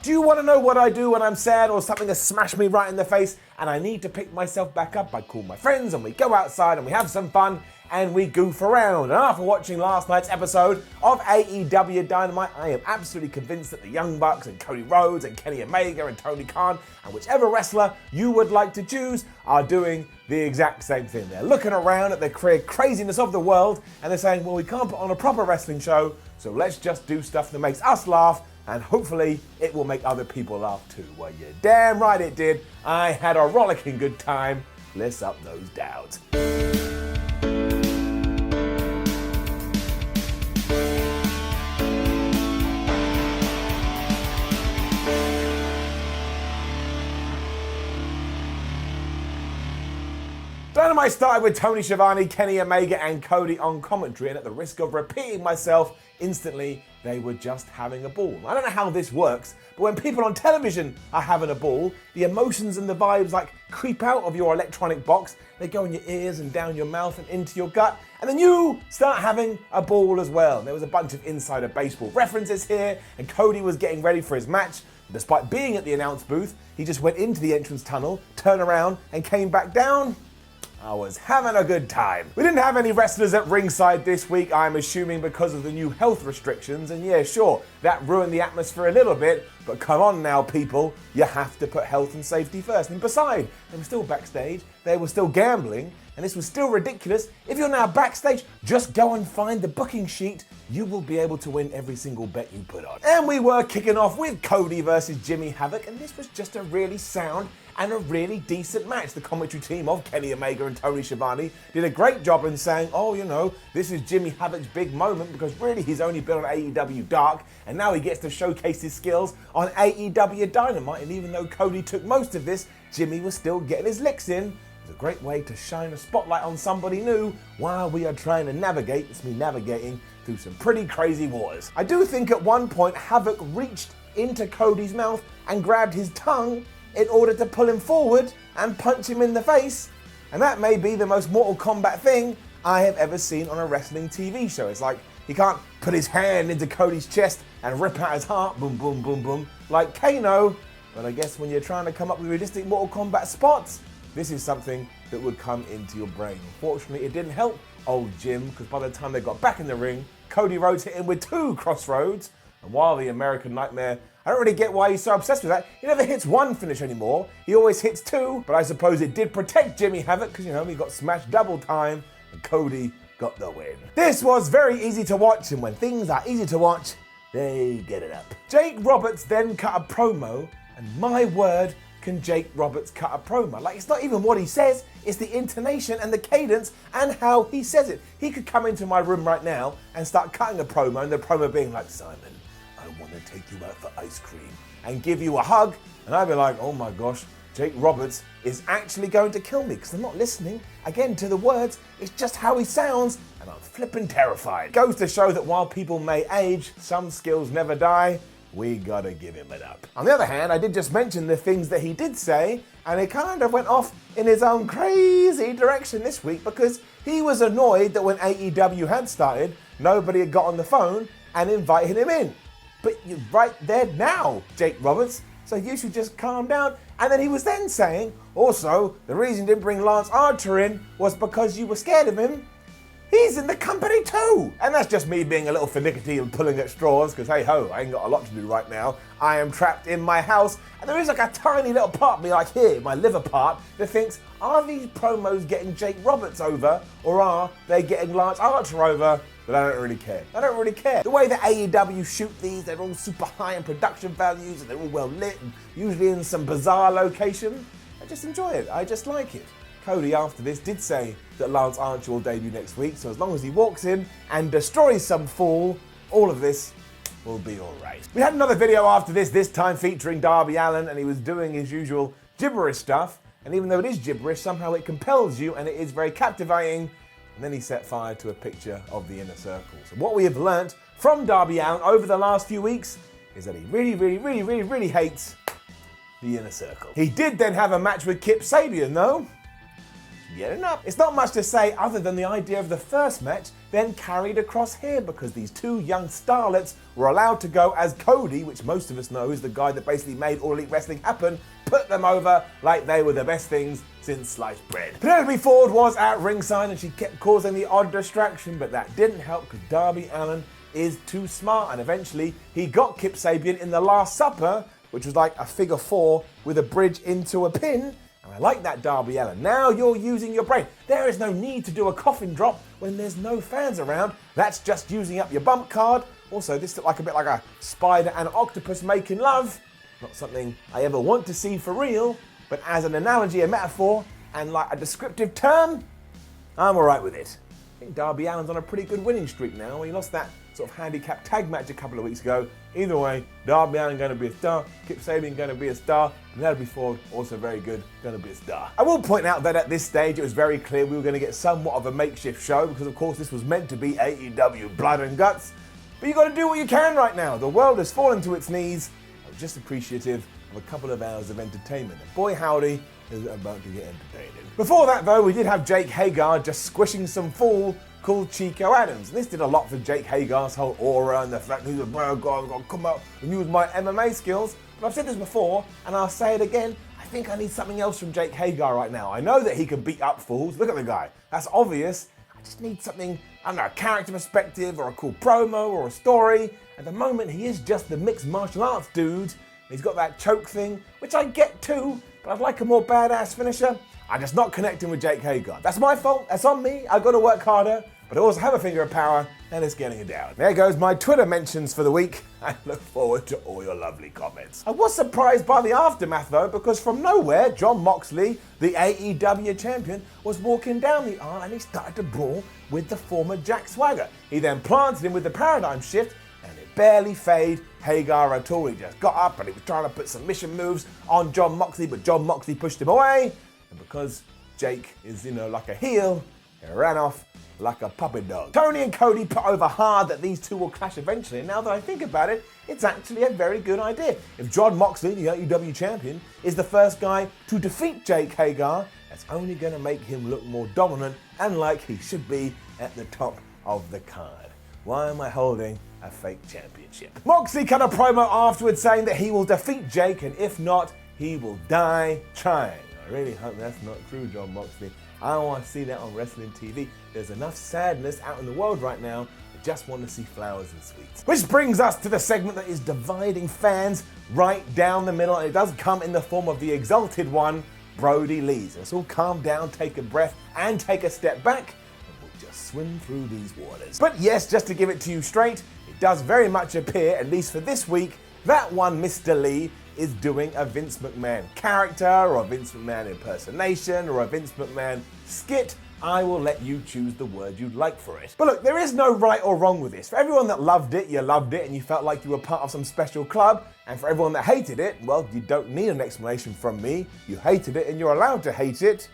Do you want to know what I do when I'm sad or something has smashed me right in the face and I need to pick myself back up? I call my friends and we go outside and we have some fun and we goof around. And after watching last night's episode of AEW Dynamite, I am absolutely convinced that the Young Bucks and Cody Rhodes and Kenny Omega and Tony Khan and whichever wrestler you would like to choose are doing the exact same thing. They're looking around at the craziness of the world and they're saying, well, we can't put on a proper wrestling show, so let's just do stuff that makes us laugh and hopefully it will make other people laugh too. Well, you're damn right it did. I had a rollicking good time. Let's up those doubts. Dynamite started with Tony Schiavone, Kenny Omega and Cody on commentary, and at the risk of repeating myself, instantly they were just having a ball. I don't know how this works, but when people on television are having a ball, the emotions and the vibes like creep out of your electronic box, they go in your ears and down your mouth and into your gut, and then you start having a ball as well. And there was a bunch of insider baseball references here, and Cody was getting ready for his match. Despite being at the announce booth, he just went into the entrance tunnel, turned around and came back down. I was having a good time. We didn't have any wrestlers at ringside this week, I'm assuming because of the new health restrictions, and yeah, sure, that ruined the atmosphere a little bit, but come on now, people, you have to put health and safety first. And besides, they were still backstage, they were still gambling, and this was still ridiculous. If you're now backstage, just go and find the booking sheet. You will be able to win every single bet you put on. And we were kicking off with Cody versus Jimmy Havoc, and this was just a really sound and a really decent match. The commentary team of Kenny Omega and Tony Schiavone did a great job in saying, oh, you know, this is Jimmy Havoc's big moment because really he's only been on AEW Dark and now he gets to showcase his skills on AEW Dynamite. And even though Cody took most of this, Jimmy was still getting his licks in. It was a great way to shine a spotlight on somebody new while we are trying to navigate, it's me navigating, through some pretty crazy waters. I do think at one point Havoc reached into Cody's mouth and grabbed his tongue in order to pull him forward and punch him in the face. And that may be the most Mortal Kombat thing I have ever seen on a wrestling TV show. It's like he can't put his hand into Cody's chest and rip out his heart, boom, boom, boom, boom, like Kano. But I guess when you're trying to come up with realistic Mortal Kombat spots, this is something that would come into your brain. Unfortunately, it didn't help old Jim, because by the time they got back in the ring, Cody Rhodes hit him with 2 crossroads. And while the American Nightmare, I don't really get why he's so obsessed with that. He never hits 1 finish anymore. He always hits 2. But I suppose it did protect Jimmy Havoc because, you know, he got smashed double time and Cody got the win. This was very easy to watch, and when things are easy to watch, they get it up. Jake Roberts then cut a promo, and my word, can Jake Roberts cut a promo? Like, it's not even what he says, it's the intonation and the cadence and how he says it. He could come into my room right now and start cutting a promo, and the promo being like, Simon, I want to take you out for ice cream and give you a hug. And I'd be like, oh my gosh, Jake Roberts is actually going to kill me because I'm not listening, again, to the words. It's just how he sounds, and I'm flipping terrified. It goes to show that while people may age, some skills never die. We gotta give him it up. On the other hand, I did just mention the things that he did say, and it kind of went off in his own crazy direction this week because he was annoyed that when AEW had started, nobody had got on the phone and invited him in. But you're right there now, Jake Roberts, so you should just calm down. And then he was then saying, also, the reason you didn't bring Lance Archer in was because you were scared of him. He's in the company too! And that's just me being a little finicky and pulling at straws, because hey ho, I ain't got a lot to do right now. I am trapped in my house, and there is like a tiny little part of me, like here, my liver part, that thinks, are these promos getting Jake Roberts over, or are they getting Lance Archer over? But I don't really care. I don't really care. The way that AEW shoot these, they're all super high in production values, and they're all well lit, and usually in some bizarre location. I just enjoy it. I just like it. Cody, after this, did say that Lance Archer will debut next week, so as long as he walks in and destroys some fool, all of this will be alright. We had another video after this time featuring Darby Allin, and he was doing his usual gibberish stuff, and even though it is gibberish, somehow it compels you, and it is very captivating. And then he set fire to a picture of the Inner Circle. So what we have learnt from Darby Allin over the last few weeks is that he really hates the Inner Circle. He did then have a match with Kip Sabian, though. getting up. It's not much to say other than the idea of the first match then carried across here, because these two young starlets were allowed to go as Cody, which most of us know is the guy that basically made All Elite Wrestling happen, put them over like they were the best things since sliced bread. Penelope Ford was at ringside and she kept causing the odd distraction, but that didn't help because Darby Allin is too smart, and eventually he got Kip Sabian in the Last Supper, which was like a figure four with a bridge into a pin. And I like that, Darby Allin. Now you're using your brain. There is no need to do a coffin drop when there's no fans around. That's just using up your bump card. Also, this looked like a bit like a spider and octopus making love. Not something I ever want to see for real, but as an analogy, a metaphor, and like a descriptive term, I'm all right with it. I think Darby Allin's on a pretty good winning streak now. He lost that sort of handicap tag match a couple of weeks ago. Either way, Darby Allin going to be a star, Kip Sabian going to be a star, Penelope Ford also very good, going to be a star. I will point out that at this stage it was very clear we were going to get somewhat of a makeshift show, because of course this was meant to be AEW Blood and Guts. But you got to do what you can right now. The world has fallen to its knees. I'm just appreciative of a couple of hours of entertainment. And boy howdy, is it about to get entertaining. Before that though, we did have Jake Hager just squishing some fool called Chico Adams. And this did a lot for Jake Hager's whole aura and the fact that he's a bro guy, I've got to come out and use my MMA skills. But I've said this before, and I'll say it again, I think I need something else from Jake Hager right now. I know that he can beat up fools, look at the guy, that's obvious. I just need something, I don't know, a character perspective or a cool promo or a story. At the moment, he is just the mixed martial arts dude. He's got that choke thing, which I get too, but I'd like a more badass finisher. I'm just not connecting with Jake Hager. That's my fault, that's on me, I've got to work harder, but I also have a finger of power, and it's getting it down. There goes my Twitter mentions for the week. I look forward to all your lovely comments. I was surprised by the aftermath though, because from nowhere, Jon Moxley, the AEW champion, was walking down the aisle and he started to brawl with the former Jack Swagger. He then planted him with the paradigm shift, and it barely faded Hager at all. He just got up and he was trying to put submission moves on Jon Moxley, but Jon Moxley pushed him away. And because Jake is, like a heel, he ran off like a puppy dog. Tony and Cody put over hard that these two will clash eventually, and now that I think about it, it's actually a very good idea. If Jon Moxley, the AEW champion, is the first guy to defeat Jake Hager, that's only going to make him look more dominant and like he should be at the top of the card. Why am I holding a fake championship? Moxley cut a promo afterwards saying that he will defeat Jake, and if not, he will die trying. I really hope that's not true, Jon Moxley. I don't want to see that on wrestling TV. There's enough sadness out in the world right now. I just want to see flowers and sweets. Which brings us to the segment that is dividing fans right down the middle, and it does come in the form of the exalted one, Brodie Lee. So let's all calm down, take a breath, and take a step back, and we'll just swim through these waters. But yes, just to give it to you straight, it does very much appear, at least for this week, that one Mr. Lee is doing a Vince McMahon character, or a Vince McMahon impersonation, or a Vince McMahon skit. I will let you choose the word you'd like for it. But look, there is no right or wrong with this. For everyone that loved it, you loved it and you felt like you were part of some special club. And for everyone that hated it, well, you don't need an explanation from me. You hated it and you're allowed to hate it.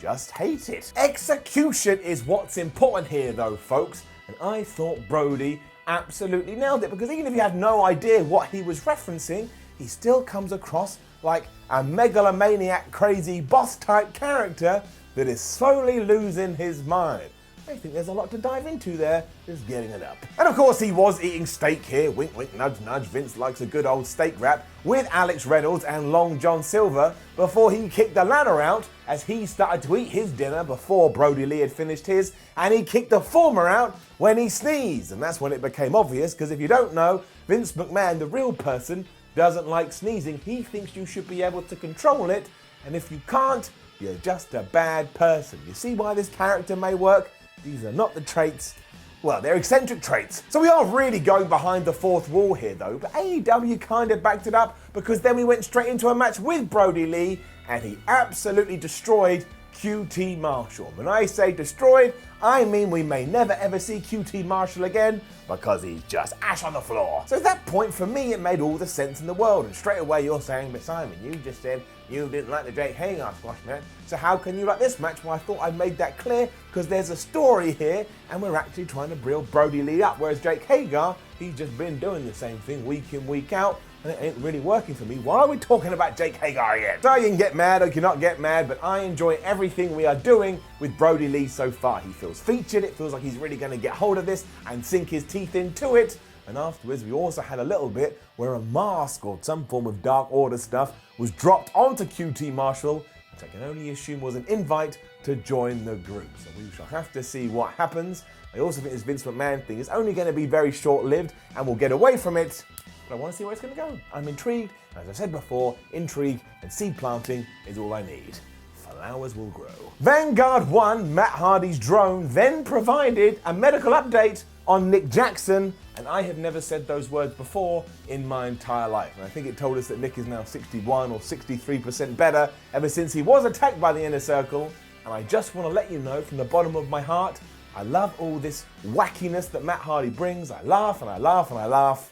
Just hate it. Execution is what's important here though, folks. And I thought Brodie absolutely nailed it, because even if you had no idea what he was referencing, he still comes across like a megalomaniac, crazy boss type character that is slowly losing his mind. I think there's a lot to dive into there, just getting it up. And of course he was eating steak here, wink wink nudge nudge, Vince likes a good old steak wrap, with Alex Reynolds and Long John Silver before he kicked the ladder out as he started to eat his dinner before Brodie Lee had finished his, and he kicked the former out when he sneezed. And that's when it became obvious, because if you don't know, Vince McMahon, the real person, doesn't like sneezing. He thinks you should be able to control it, and if you can't, you're just a bad person. You see why this character may work? These are not the traits, well, they're eccentric traits. So we are really going behind the fourth wall here though, but AEW kind of backed it up, because then we went straight into a match with Brodie Lee, and he absolutely destroyed QT Marshall. When I say destroyed, I mean we may never ever see QT Marshall again, because he's just ash on the floor. So at that point, for me, it made all the sense in the world. And straight away you're saying, but Simon, you just said you didn't like the Jake Hager squash match, so how can you like this match? Well, I thought I made that clear, because there's a story here, and we're actually trying to build Brodie Lee up, whereas Jake Hager, he's just been doing the same thing week in, week out, and it ain't really working for me. Why are we talking about Jake Hager again? So you can get mad or you cannot get mad, but I enjoy everything we are doing with Brodie Lee so far. He feels featured, it feels like he's really going to get hold of this and sink his teeth into it. And afterwards, we also had a little bit where a mask or some form of Dark Order stuff was dropped onto QT Marshall, which I can only assume was an invite to join the group. So we shall have to see what happens. I also think this Vince McMahon thing is only going to be very short-lived and we'll get away from it. But I want to see where it's going to go. I'm intrigued. As I said before, intrigue and seed planting is all I need. Flowers will grow. Vanguard 1, Matt Hardy's drone, then provided a medical update on Nick Jackson, and I have never said those words before in my entire life. And I think it told us that Nick is now 61 or 63% better ever since he was attacked by the Inner Circle. And I just want to let you know from the bottom of my heart, I love all this wackiness that Matt Hardy brings. I laugh and I laugh and I laugh.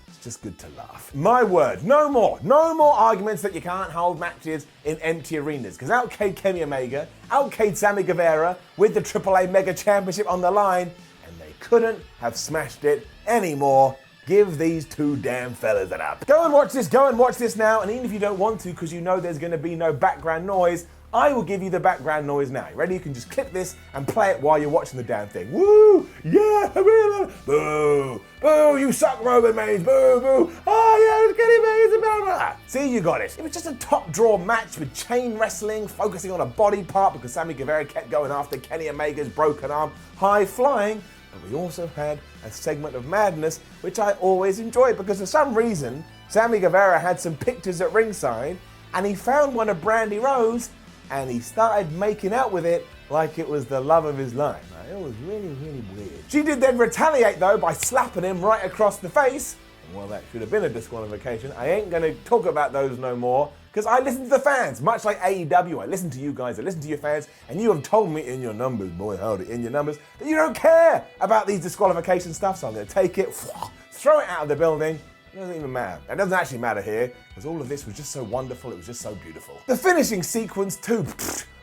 It's just good to laugh. My word, no more arguments that you can't hold matches in empty arenas. Because outcade Kenny Omega, outcade Sammy Guevara with the AAA Mega Championship on the line, and they couldn't have smashed it anymore. Give these two damn fellas it up. Go and watch this now, and even if you don't want to because you know there's going to be no background noise, I will give you the background noise now. You ready? You can just clip this and play it while you're watching the damn thing. Woo! Yeah! Boo! Boo! You suck, Roman Reigns! Boo! Boo! Oh yeah, Kenny Omega! See, you got it. It was just a top draw match with chain wrestling, focusing on a body part because Sammy Guevara kept going after Kenny Omega's broken arm, high flying. But we also had a segment of madness, which I always enjoy because for some reason, Sammy Guevara had some pictures at ringside and he found one of Brandy Rose and he started making out with it like it was the love of his life. It was really, really weird. She did then retaliate though by slapping him right across the face. And well, that should have been a disqualification. I ain't gonna talk about those no more because I listen to the fans, much like AEW. I listen to you guys, I listen to your fans, and you have told me in your numbers, boy howdy, in your numbers, that you don't care about these disqualification stuff, so I'm gonna take it, throw it out of the building. It doesn't even matter. It doesn't actually matter here, because all of this was just so wonderful, it was just so beautiful. The finishing sequence too,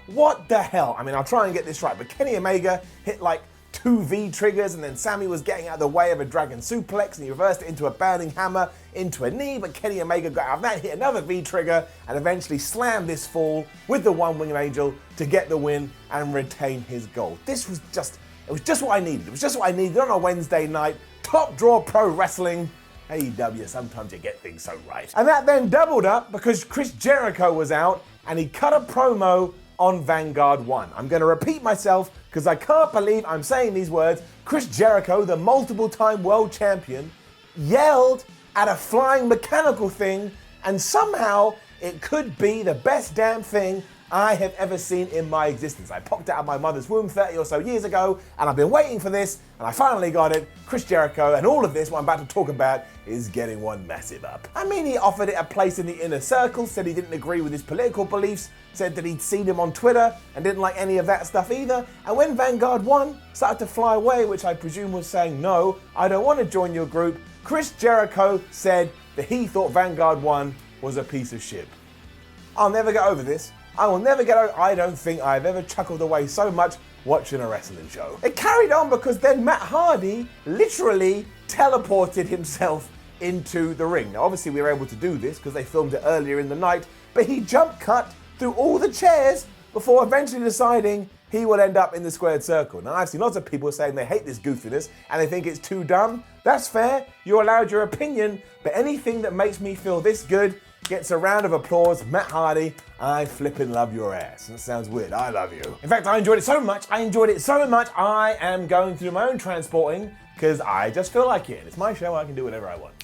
what the hell? I mean, I'll try and get this right, but Kenny Omega hit like 2 V triggers, and then Sammy was getting out of the way of a dragon suplex, and he reversed it into a burning hammer, into a knee, but Kenny Omega got out of that, hit another V trigger, and eventually slammed this fall with the one-winged angel to get the win and retain his gold. This was just, it was just what I needed. It was just what I needed on a Wednesday night. Top draw pro wrestling. AEW, sometimes you get things so right. And that then doubled up because Chris Jericho was out and he cut a promo on Vanguard 1. I'm going to repeat myself because I can't believe I'm saying these words. Chris Jericho, the multiple-time world champion, yelled at a flying mechanical thing, and somehow it could be the best damn thing I have ever seen in my existence. I popped out of my mother's womb 30 or so years ago, and I've been waiting for this, and I finally got it. Chris Jericho, and all of this, what I'm about to talk about, is getting one massive up. I mean, he offered it a place in the Inner Circle, said he didn't agree with his political beliefs, said that he'd seen him on Twitter, and didn't like any of that stuff either. And when Vanguard 1 started to fly away, which I presume was saying, no, I don't want to join your group, Chris Jericho said that he thought Vanguard 1 was a piece of shit. I'll never get over this. I will never get over. I don't think I've ever chuckled away so much watching a wrestling show. It carried on because then Matt Hardy literally teleported himself into the ring. Now obviously we were able to do this because they filmed it earlier in the night, but he jump cut through all the chairs before eventually deciding he will end up in the squared circle. Now I've seen lots of people saying they hate this goofiness and they think it's too dumb. That's fair, you're allowed your opinion, but anything that makes me feel this good gets a round of applause. Matt Hardy, I flippin' love your ass. That sounds weird, I love you. In fact, I enjoyed it so much, I am going through my own transporting because I just feel like it. It's my show, I can do whatever I want.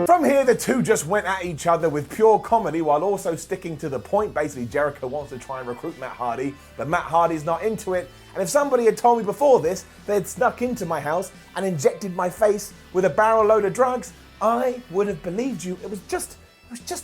From here, the two just went at each other with pure comedy while also sticking to the point. Basically, Jericho wants to try and recruit Matt Hardy, but Matt Hardy's not into it. And if somebody had told me before this, they had snuck into my house and injected my face with a barrel load of drugs, I would have believed you. It was just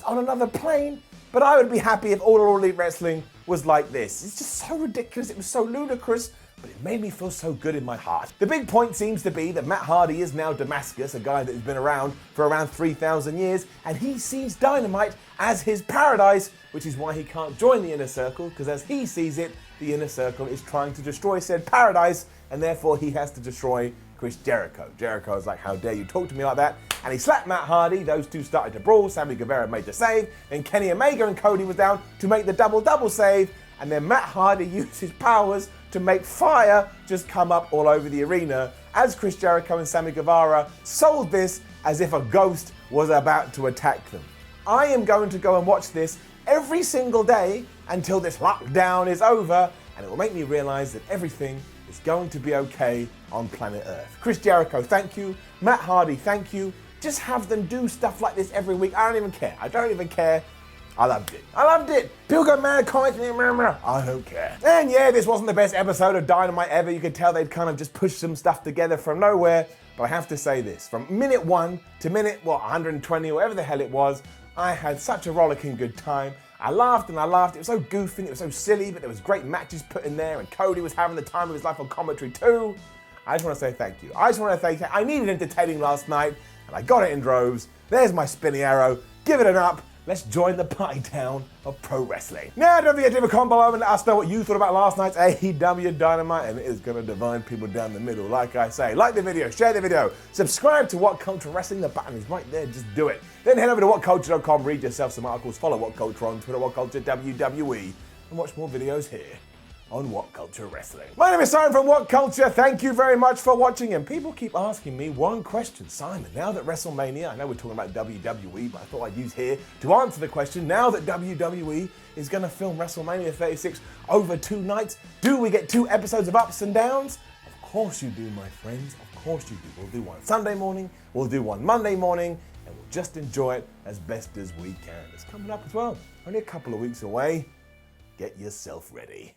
on another plane. But I would be happy if all Elite Wrestling was like this. It's just so ridiculous. It was so ludicrous, but it made me feel so good in my heart. The big point seems to be that Matt Hardy is now Damascus, a guy that has been around for around 3,000 years, and he sees Dynamite as his paradise, which is why he can't join the Inner Circle, because as he sees it, the Inner Circle is trying to destroy said paradise, and therefore he has to destroy Chris Jericho. Jericho's like, how dare you talk to me like that? And he slapped Matt Hardy. Those two started to brawl. Sammy Guevara made the save. Then Kenny Omega and Cody was down to make the double save. And then Matt Hardy used his powers to make fire just come up all over the arena as Chris Jericho and Sammy Guevara sold this as if a ghost was about to attack them. I am going to go and watch this every single day until this lockdown is over, and it will make me realize that everything is going to be okay on planet Earth. Chris Jericho, thank you. Matt Hardy, thank you. Just have them do stuff like this every week. I don't even care. I don't even care. I loved it. I loved it. People go mad, comments, I don't care. And yeah, this wasn't the best episode of Dynamite ever. You could tell they'd kind of just pushed some stuff together from nowhere. But I have to say this, from minute 1 to minute, 120, or whatever the hell it was, I had such a rollicking good time. I laughed and I laughed. It was so goofy, it was so silly, but there was great matches put in there, and Cody was having the time of his life on commentary too. I just want to say thank you. I needed entertaining last night, and I got it in droves. There's my spinning arrow. Give it an up. Let's join the party town of pro wrestling. Now, don't forget to leave a comment below and let us know what you thought about last night's AEW Dynamite, and it is going to divide people down the middle. Like I say, like the video, share the video, subscribe to WhatCulture Wrestling. The button is right there. Just do it. Then head over to WhatCulture.com, read yourself some articles, follow WhatCulture on Twitter, WhatCulture WWE, and watch more videos here on WhatCulture Wrestling. My name is Simon from WhatCulture. Thank you very much for watching. And people keep asking me one question. Simon, now that WrestleMania, I know we're talking about WWE, but I thought I'd use here to answer the question. Now that WWE is going to film WrestleMania 36 over 2 nights, do we get 2 episodes of ups and downs? Of course you do, my friends. Of course you do. We'll do one Sunday morning, we'll do one Monday morning, and we'll just enjoy it as best as we can. It's coming up as well. Only a couple of weeks away. Get yourself ready.